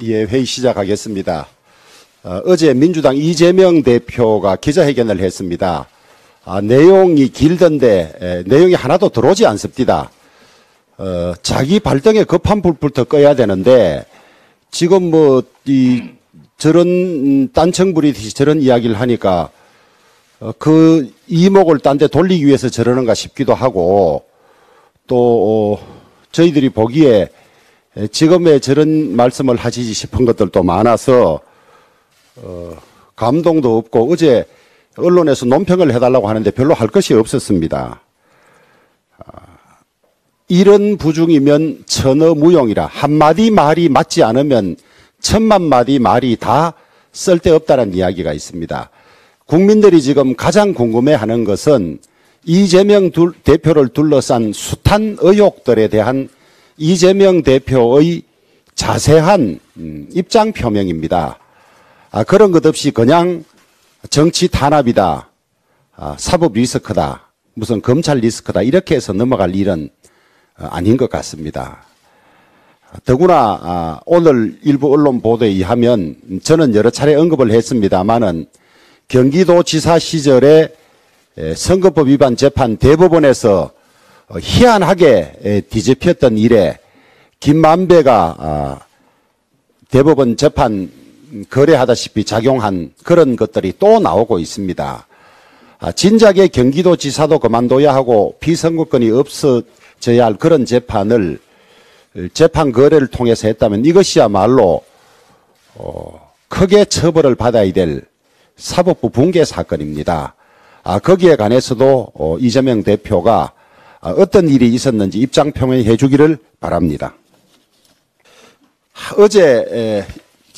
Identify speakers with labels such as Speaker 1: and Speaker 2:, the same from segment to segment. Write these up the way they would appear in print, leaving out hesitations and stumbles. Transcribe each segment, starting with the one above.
Speaker 1: 예, 회의 시작하겠습니다. 어제 민주당 이재명 대표가 기자회견을 했습니다. 내용이 길던데 내용이 하나도 들어오지 않습니다. 자기 발등에 급한 불부터 꺼야 되는데 지금 저런 딴청 부리듯이 저런 이야기를 하니까 그 이목을 딴 데 돌리기 위해서 저러는가 싶기도 하고 또 저희들이 보기에 지금 왜 저런 말씀을 하시지 싶은 것들도 많아서 감동도 없고 어제 언론에서 논평을 해달라고 하는데 별로 할 것이 없었습니다. 이런 부중이면 천어무용이라 한마디 말이 맞지 않으면 천만 마디 말이 다 쓸데없다는 이야기가 있습니다. 국민들이 지금 가장 궁금해하는 것은 이재명 대표를 둘러싼 숱한 의혹들에 대한 이재명 대표의 자세한 입장 표명입니다. 그런 것 없이 그냥 정치 탄압이다, 사법 리스크다, 무슨 검찰 리스크다 이렇게 해서 넘어갈 일은 아닌 것 같습니다. 더구나 오늘 일부 언론 보도에 의하면 저는 여러 차례 언급을 했습니다마는 경기도지사 시절에 선거법 위반 재판 대법원에서 희한하게 뒤집혔던 일에 김만배가 대법원 재판 거래하다시피 작용한 그런 것들이 또 나오고 있습니다. 진작에 경기도지사도 그만둬야 하고 피선거권이 없어져야 할 그런 재판을 재판 거래를 통해서 했다면 이것이야말로 크게 처벌을 받아야 될 사법부 붕괴 사건입니다. 거기에 관해서도 이재명 대표가 어떤 일이 있었는지 입장 표명해 주기를 바랍니다. 어제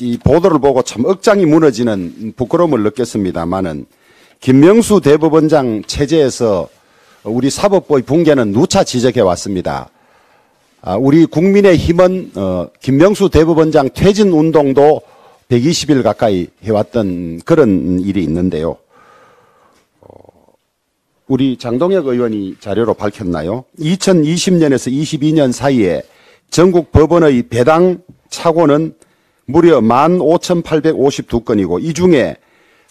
Speaker 1: 이 보도를 보고 참 억장이 무너지는 부끄러움을 느꼈습니다마는 김명수 대법원장 체제에서 우리 사법부의 붕괴는 누차 지적해 왔습니다. 우리 국민의힘은 김명수 대법원장 퇴진 운동도 120일 가까이 해왔던 그런 일이 있는데요. 우리 장동혁 의원이 자료로 밝혔나요? 2020년에서 22년 사이에 전국 법원의 배당 착오는 무려 15,852건이고 이 중에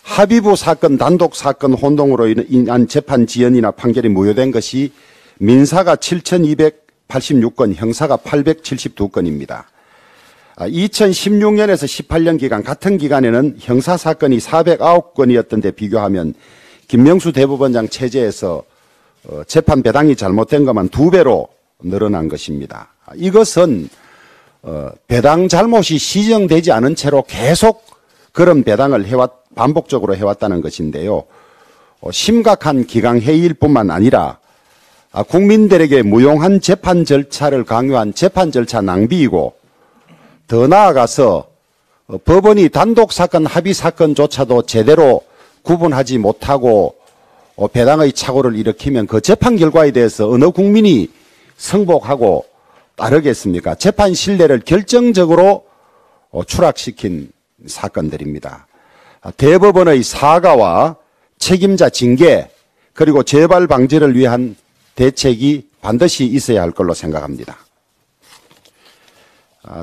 Speaker 1: 합의부 사건, 단독 사건 혼동으로 인한 재판 지연이나 판결이 무효된 것이 민사가 7,286건, 형사가 872건입니다. 2016년에서 18년 기간 같은 기간에는 형사사건이 409건이었던 데 비교하면 김명수 대법원장 체제에서 재판 배당이 잘못된 것만 2배로 늘어난 것입니다. 이것은 배당 잘못이 시정되지 않은 채로 계속 그런 배당을 반복적으로 해왔다는 것인데요. 심각한 기강해이일 뿐만 아니라 국민들에게 무용한 재판 절차를 강요한 재판 절차 낭비이고 더 나아가서 법원이 단독 사건, 합의 사건조차도 제대로 구분하지 못하고 배당의 착오를 일으키면 그 재판 결과에 대해서 어느 국민이 승복하고 따르겠습니까? 재판 신뢰를 결정적으로 추락시킨 사건들입니다. 대법원의 사과와 책임자 징계 그리고 재발 방지를 위한 대책이 반드시 있어야 할 걸로 생각합니다.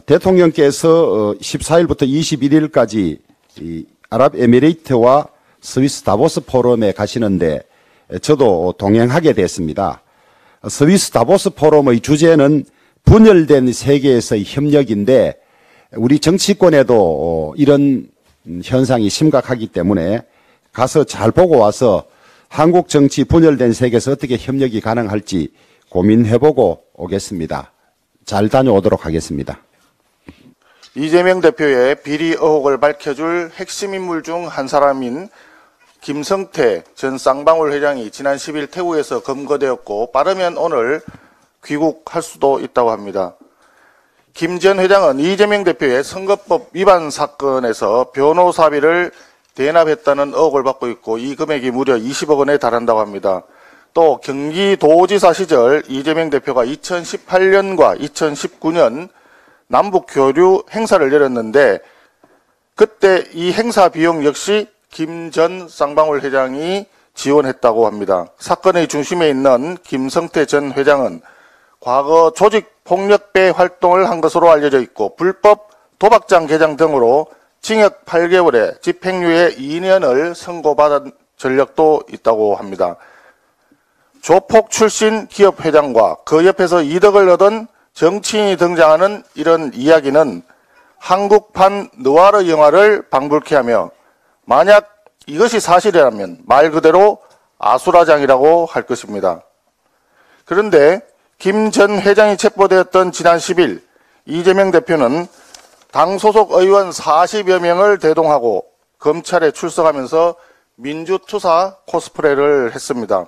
Speaker 1: 대통령께서 14일부터 21일까지 아랍에미레이트와 스위스 다보스 포럼에 가시는데 저도 동행하게 됐습니다. 스위스 다보스 포럼의 주제는 분열된 세계에서의 협력인데 우리 정치권에도 이런 현상이 심각하기 때문에 가서 잘 보고 와서 한국 정치 분열된 세계에서 어떻게 협력이 가능할지 고민해보고 오겠습니다. 잘 다녀오도록 하겠습니다.
Speaker 2: 이재명 대표의 비리 의혹을 밝혀줄 핵심 인물 중 한 사람인 김성태 전 쌍방울 회장이 지난 10일 태국에서 검거되었고 빠르면 오늘 귀국할 수도 있다고 합니다. 김 전 회장은 이재명 대표의 선거법 위반 사건에서 변호사비를 대납했다는 의혹을 받고 있고 이 금액이 무려 20억 원에 달한다고 합니다. 또 경기도지사 시절 이재명 대표가 2018년과 2019년 남북교류 행사를 열었는데 그때 이 행사 비용 역시 김 전 쌍방울 회장이 지원했다고 합니다. 사건의 중심에 있는 김성태 전 회장은 과거 조직폭력배 활동을 한 것으로 알려져 있고 불법 도박장 개장 등으로 징역 8개월에 집행유예 2년을 선고받은 전력도 있다고 합니다. 조폭 출신 기업 회장과 그 옆에서 이득을 얻은 정치인이 등장하는 이런 이야기는 한국판 느와르 영화를 방불케 하며 만약 이것이 사실이라면 말 그대로 아수라장이라고 할 것입니다. 그런데 김 전 회장이 체포되었던 지난 10일 이재명 대표는 당 소속 의원 40여 명을 대동하고 검찰에 출석하면서 민주투사 코스프레를 했습니다.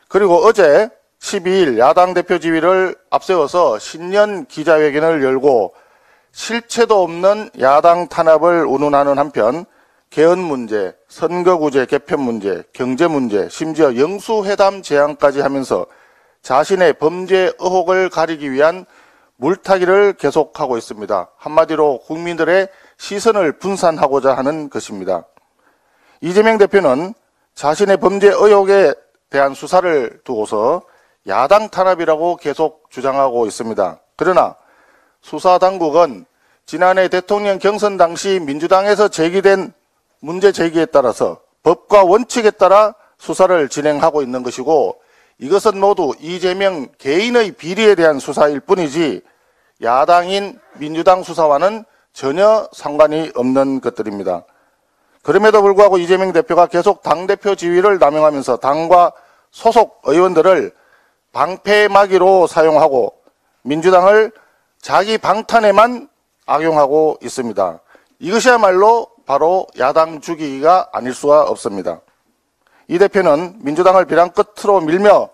Speaker 2: 그리고 어제 12일 야당 대표 지위를 앞세워서 신년 기자회견을 열고 실체도 없는 야당 탄압을 운운하는 한편 개헌 문제, 선거구제 개편 문제, 경제 문제, 심지어 영수회담 제안까지 하면서 자신의 범죄 의혹을 가리기 위한 물타기를 계속하고 있습니다. 한마디로 국민들의 시선을 분산하고자 하는 것입니다. 이재명 대표는 자신의 범죄 의혹에 대한 수사를 두고서 야당 탄압이라고 계속 주장하고 있습니다. 그러나 수사당국은 지난해 대통령 경선 당시 민주당에서 제기된 문제 제기에 따라서 법과 원칙에 따라 수사를 진행하고 있는 것이고 이것은 모두 이재명 개인의 비리에 대한 수사일 뿐이지 야당인 민주당 수사와는 전혀 상관이 없는 것들입니다. 그럼에도 불구하고 이재명 대표가 계속 당대표 지위를 남용하면서 당과 소속 의원들을 방패막이로 사용하고 민주당을 자기 방탄에만 악용하고 있습니다. 이것이야말로 바로 야당 죽이기가 아닐 수가 없습니다. 이 대표는 민주당을 벼랑 끝으로 밀며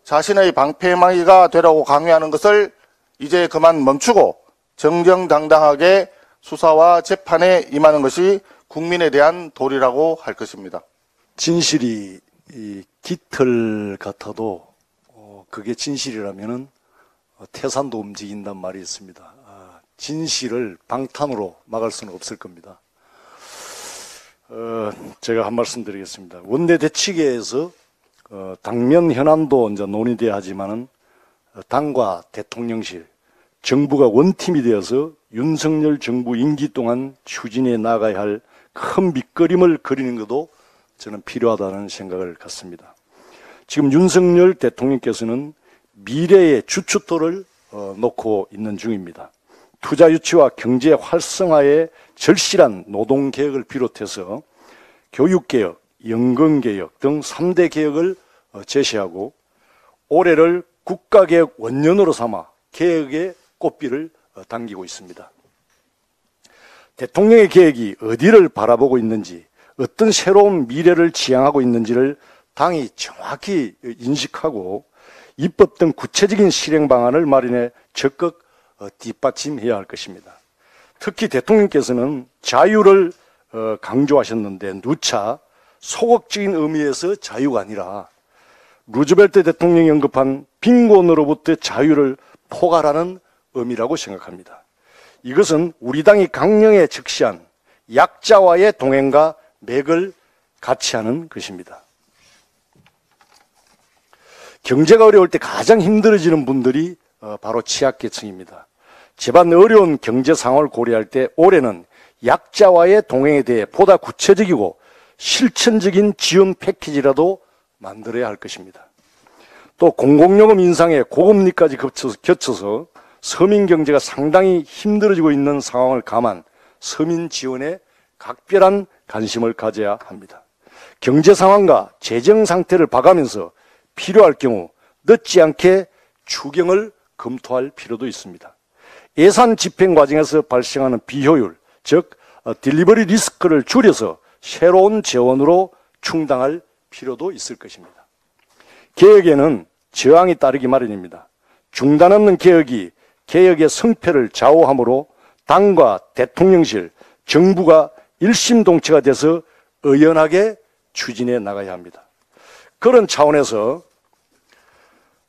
Speaker 2: 자신의 방패막이가 되라고 강요하는 것을 이제 그만 멈추고 정정당당하게 수사와 재판에 임하는 것이 국민에 대한 도리라고 할 것입니다.
Speaker 3: 진실이 깃털 같아도 그게 진실이라면은 태산도 움직인단 말이 있습니다. 진실을 방탄으로 막을 수는 없을 겁니다. 제가 한 말씀 드리겠습니다. 원내 대치계에서 당면 현안도 이제 논의돼야 하지만은 당과 대통령실, 정부가 원팀이 되어서 윤석열 정부 임기 동안 추진해 나가야 할 큰 밑그림을 그리는 것도 저는 필요하다는 생각을 갖습니다. 지금 윤석열 대통령께서는 미래의 주춧돌을 놓고 있는 중입니다. 투자 유치와 경제 활성화에 절실한 노동개혁을 비롯해서 교육개혁, 연금개혁 등 3대 개혁을 제시하고 올해를 국가개혁 원년으로 삼아 개혁의 꽃비를 당기고 있습니다. 대통령의 계획이 어디를 바라보고 있는지, 어떤 새로운 미래를 지향하고 있는지를 당이 정확히 인식하고 입법 등 구체적인 실행 방안을 마련해 적극 뒷받침해야 할 것입니다. 특히 대통령께서는 자유를 강조하셨는데 누차 소극적인 의미에서 자유가 아니라 루즈벨트 대통령이 언급한 빈곤으로부터 자유를 포괄하는 의미라고 생각합니다. 이것은 우리 당이 강령에 적시한 약자와의 동행과 맥을 같이 하는 것입니다. 경제가 어려울 때 가장 힘들어지는 분들이 바로 취약계층입니다. 제반 어려운 경제 상황을 고려할 때 올해는 약자와의 동행에 대해 보다 구체적이고 실천적인 지원 패키지라도 만들어야 할 것입니다. 또 공공요금 인상에 고금리까지 겹쳐서 서민 경제가 상당히 힘들어지고 있는 상황을 감안 서민 지원에 각별한 관심을 가져야 합니다. 경제 상황과 재정 상태를 봐가면서 필요할 경우 늦지 않게 추경을 검토할 필요도 있습니다. 예산 집행 과정에서 발생하는 비효율, 즉 딜리버리 리스크를 줄여서 새로운 재원으로 충당할 필요도 있을 것입니다. 개혁에는 저항이 따르기 마련입니다. 중단 없는 개혁이 개혁의 성패를 좌우하므로 당과 대통령실, 정부가 일심동체가 돼서 의연하게 추진해 나가야 합니다. 그런 차원에서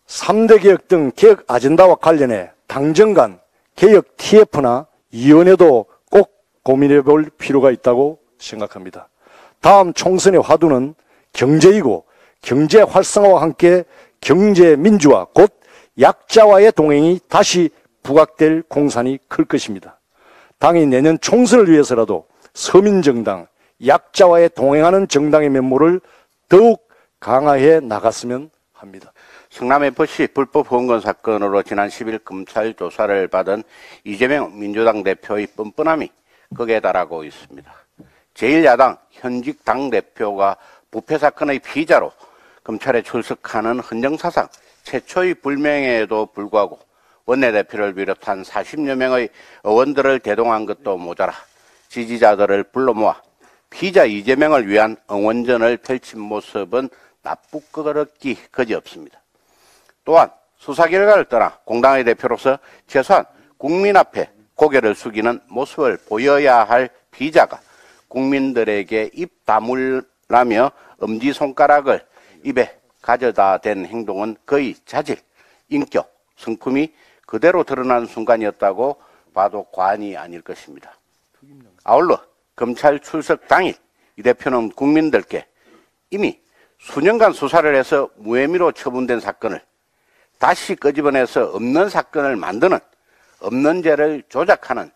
Speaker 3: 3대 개혁 등 개혁 아젠다와 관련해 당정 간 개혁 TF나 위원회도 꼭 고민해 볼 필요가 있다고 생각합니다. 다음 총선의 화두는 경제이고 경제 활성화와 함께 경제 민주화 곧 약자와의 동행이 다시 부각될 공산이 클 것입니다. 당이 내년 총선을 위해서라도 서민정당, 약자와의 동행하는 정당의 면모를 더욱 강화해 나갔으면 합니다.
Speaker 4: 성남FC 불법 후원금 사건으로 지난 10일 검찰 조사를 받은 이재명 민주당 대표의 뻔뻔함이 극에 달하고 있습니다. 제1야당 현직 당대표가 부패 사건의 피의자로 검찰에 출석하는 헌정사상 최초의 불명예에도 불구하고 원내대표를 비롯한 40여 명의 의원들을 대동한 것도 모자라 지지자들을 불러 모아 피의자 이재명을 위한 응원전을 펼친 모습은 나쁘거럽기 그지없습니다. 또한 수사 결과를 떠나 공당의 대표로서 최소한 국민 앞에 고개를 숙이는 모습을 보여야 할 피의자가 국민들에게 입 다물라며 엄지손가락을 입에 가져다 댄 행동은 거의 자질, 인격, 성품이 그대로 드러난 순간이었다고 봐도 과언이 아닐 것입니다. 아울러 검찰 출석 당일 이 대표는 국민들께 이미 수년간 수사를 해서 무혐의로 처분된 사건을 다시 끄집어내서 없는 사건을 만드는 없는 죄를 조작하는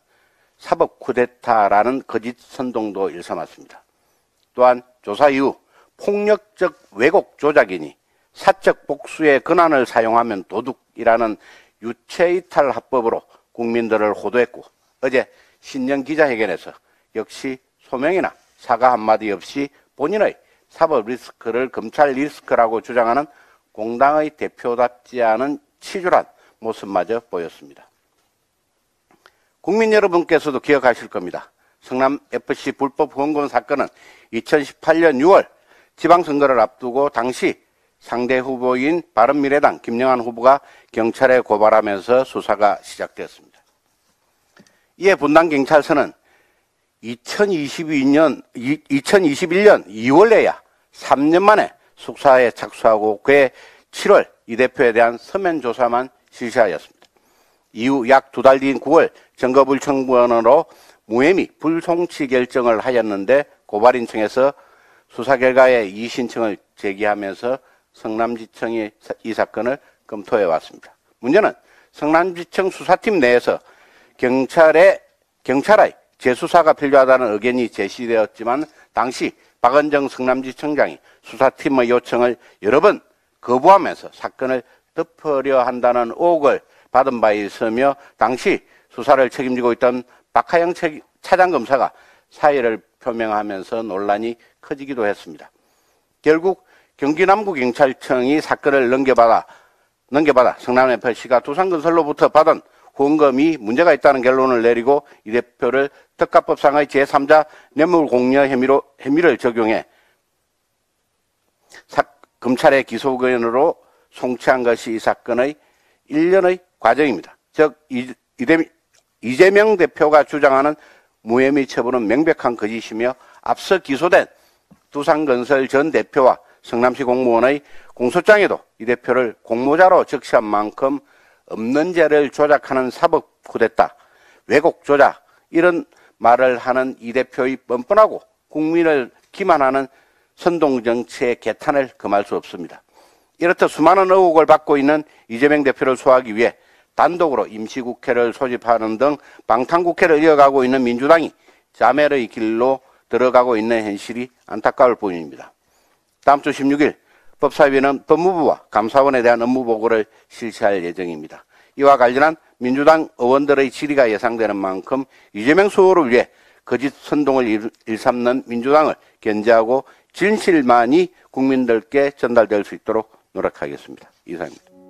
Speaker 4: 사법 쿠데타라는 거짓 선동도 일삼았습니다. 또한 조사 이후 폭력적 왜곡 조작이니 사적 복수의 근한을 사용하면 도둑이라는 유체이탈 합법으로 국민들을 호도했고 어제 신년 기자회견에서 역시 소명이나 사과 한마디 없이 본인의 사법 리스크를 검찰 리스크라고 주장하는 공당의 대표답지 않은 치졸한 모습마저 보였습니다. 국민 여러분께서도 기억하실 겁니다. 성남FC 불법 후원금 사건은 2018년 6월 지방선거를 앞두고 당시 상대 후보인 바른미래당 김영환 후보가 경찰에 고발하면서 수사가 시작되었습니다. 이에 분당경찰서는 2021년 2월에야 3년 만에 수사에 착수하고 그해 7월 이 대표에 대한 서면 조사만 실시하였습니다. 이후 약 2달 뒤인 9월 증거불충분으로 무혐의 불송치 결정을 하였는데 고발인청에서 수사 결과에 이의신청을 제기하면서 성남지청이 이 사건을 검토해 왔습니다. 문제는 성남지청 수사팀 내에서 경찰의 재수사가 필요하다는 의견이 제시되었지만 당시 박은정 성남지청장이 수사팀의 요청을 여러 번 거부하면서 사건을 덮으려 한다는 의혹을 받은 바 있으며 당시 수사를 책임지고 있던 박하영 차장검사가 사의를 표명하면서 논란이 커지기도 했습니다. 결국 경기남부경찰청이 사건을 넘겨받아 성남FC가 두산건설로부터 받은 후원금이 문제가 있다는 결론을 내리고 이 대표를 특가법상의 제3자 뇌물공여 혐의를 적용해 검찰의 기소견으로 송치한 것이 이 사건의 1년의 과정입니다. 즉 이재명 대표가 주장하는 무혐의 처분은 명백한 거짓이며 앞서 기소된 두산건설 전 대표와 성남시 공무원의 공소장에도 이 대표를 공모자로 적시한 만큼 없는 죄를 조작하는 사법 쿠데타, 왜곡 조작 이런 말을 하는 이 대표의 뻔뻔하고 국민을 기만하는 선동정치의 개탄을 금할 수 없습니다. 이렇듯 수많은 의혹을 받고 있는 이재명 대표를 소화하기 위해 단독으로 임시국회를 소집하는 등 방탄국회를 이어가고 있는 민주당이 자멸의 길로 들어가고 있는 현실이 안타까울 뿐입니다. 다음 주 16일 법사위는 법무부와 감사원에 대한 업무보고를 실시할 예정입니다. 이와 관련한 민주당 의원들의 질의가 예상되는 만큼 이재명 수호를 위해 거짓 선동을 일삼는 민주당을 견제하고 진실만이 국민들께 전달될 수 있도록 노력하겠습니다. 이상입니다.